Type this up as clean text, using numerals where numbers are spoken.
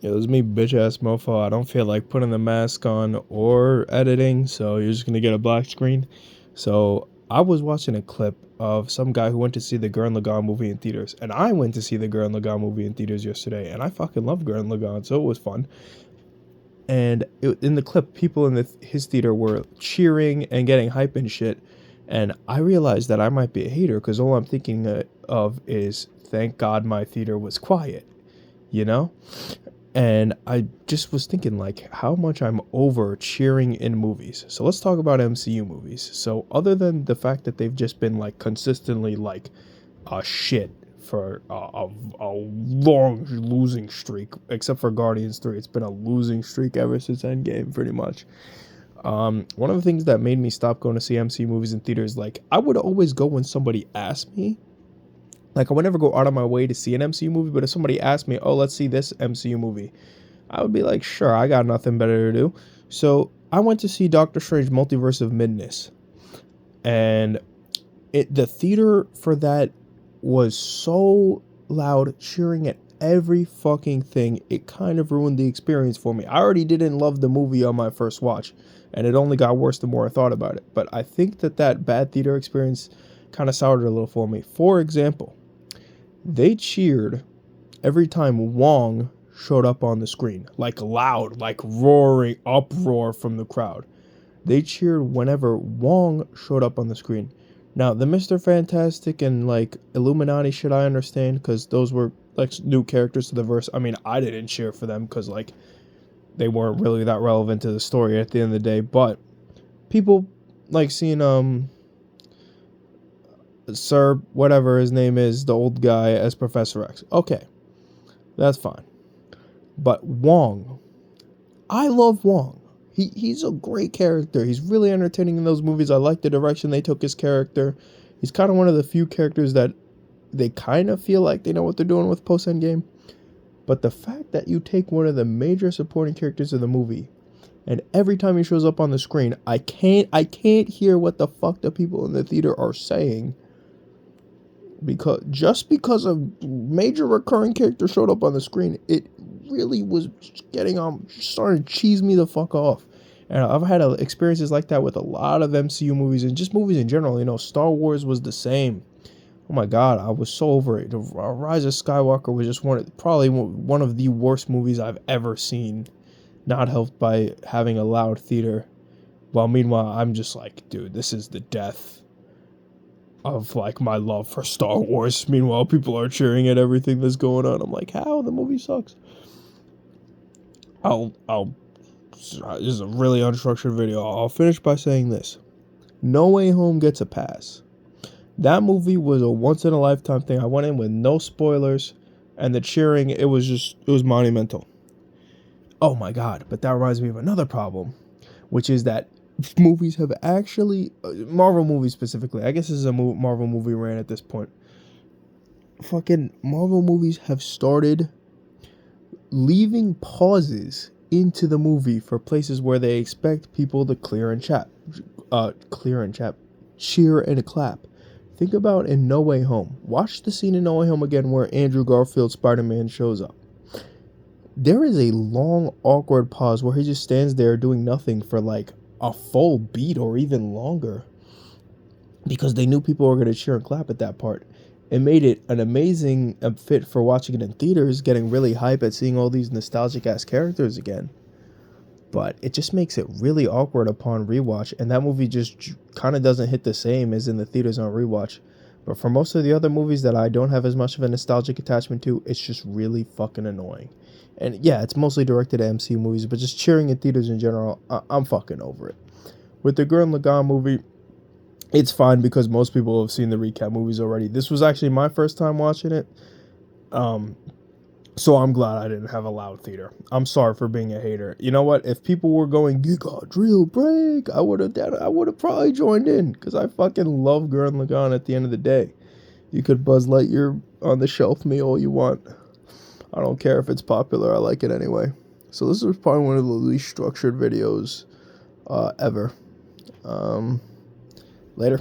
It was me, bitch ass mofo. I don't feel like putting the mask on or editing, so you're just gonna get a black screen. So I was watching a clip of some guy who went to see the Gurren Lagann movie in theaters, and I went to see the Gurren Lagann movie in theaters yesterday, and I fucking love Gurren Lagann, so it was fun. And in the clip, people in his theater were cheering and getting hype and shit, and I realized that I might be a hater because all I'm thinking of is, thank God my theater was quiet, you know? And I just was thinking, like, how much I'm over cheering in movies. So let's talk about MCU movies. So other than the fact that they've just been like consistently like a shit for a long losing streak, except for Guardians 3, it's been a losing streak ever since Endgame, pretty much. One of the things that made me stop going to see MCU movies in theaters, like, I would always go when somebody asked me. Like, I would never go out of my way to see an MCU movie, but if somebody asked me, oh, let's see this MCU movie, I would be like, sure, I got nothing better to do. So I went to see Doctor Strange Multiverse of Madness. And the theater for that was so loud, cheering at every fucking thing. It kind of ruined the experience for me. I already didn't love the movie on my first watch, and it only got worse the more I thought about it. But I think that bad theater experience kind of soured it a little for me. For example, they cheered every time Wong showed up on the screen, like loud, like roaring uproar from the crowd. They cheered whenever Wong showed up on the screen. Now, the Mr. Fantastic and like Illuminati shit, I understand, because those were like new characters to the verse. I mean, I didn't cheer for them because like they weren't really that relevant to the story at the end of the day. But people like seeing Sir whatever his name is, the old guy as Professor X. Okay, that's fine. But Wong, I love Wong. He's a great character. He's really entertaining in those movies. I like the direction they took his character. He's kind of one of the few characters that they kind of feel like they know what they're doing with post Endgame. But the fact that you take one of the major supporting characters of the movie, and every time he shows up on the screen, I can't hear what the fuck the people in the theater are saying, because a major recurring character showed up on the screen, it really was starting to cheese me the fuck off. And I've had experiences like that with a lot of MCU movies and just movies in general. You know, Star Wars was the same. Oh my god, I was so over it. Rise of Skywalker was just probably one of the worst movies I've ever seen. Not helped by having a loud theater. While meanwhile, I'm just like, dude, this is the death of like my love for Star Wars. Meanwhile, people are cheering at everything that's going on. I'm like, how? The movie sucks. This is a really unstructured video. I'll finish by saying this. No Way Home gets a pass. That movie was a once in a lifetime thing. I went in with no spoilers, and the cheering, it was monumental. Oh my god, but that reminds me of another problem, which is that movies have actually, Marvel movies specifically, I guess this is a Marvel movie rant at this point. Fucking Marvel movies have started leaving pauses into the movie for places where they expect people to cheer and clap. Think about in No Way Home. Watch the scene in No Way Home again where Andrew Garfield's Spider-Man shows up. There is a long, awkward pause where he just stands there doing nothing for like a full beat or even longer, because they knew people were going to cheer and clap at that part. It made it an amazing fit for watching it in theaters, getting really hype at seeing all these nostalgic ass characters again. But it just makes it really awkward upon rewatch, and that movie just kind of doesn't hit the same as in the theaters on rewatch. But for most of the other movies that I don't have as much of a nostalgic attachment to, it's just really fucking annoying. And yeah, it's mostly directed at MCU movies, but just cheering in theaters in general, I'm fucking over it. With the Gurren Lagann movie, it's fine because most people have seen the recap movies already. This was actually my first time watching it. So I'm glad I didn't have a loud theater. I'm sorry for being a hater. You know what? If people were going, you got drill break, I would have probably joined in, because I fucking love Gurren Lagann at the end of the day. You could Buzz Lightyear on the shelf me all you want. I don't care if it's popular. I like it anyway. So this was probably one of the least structured videos ever. Later.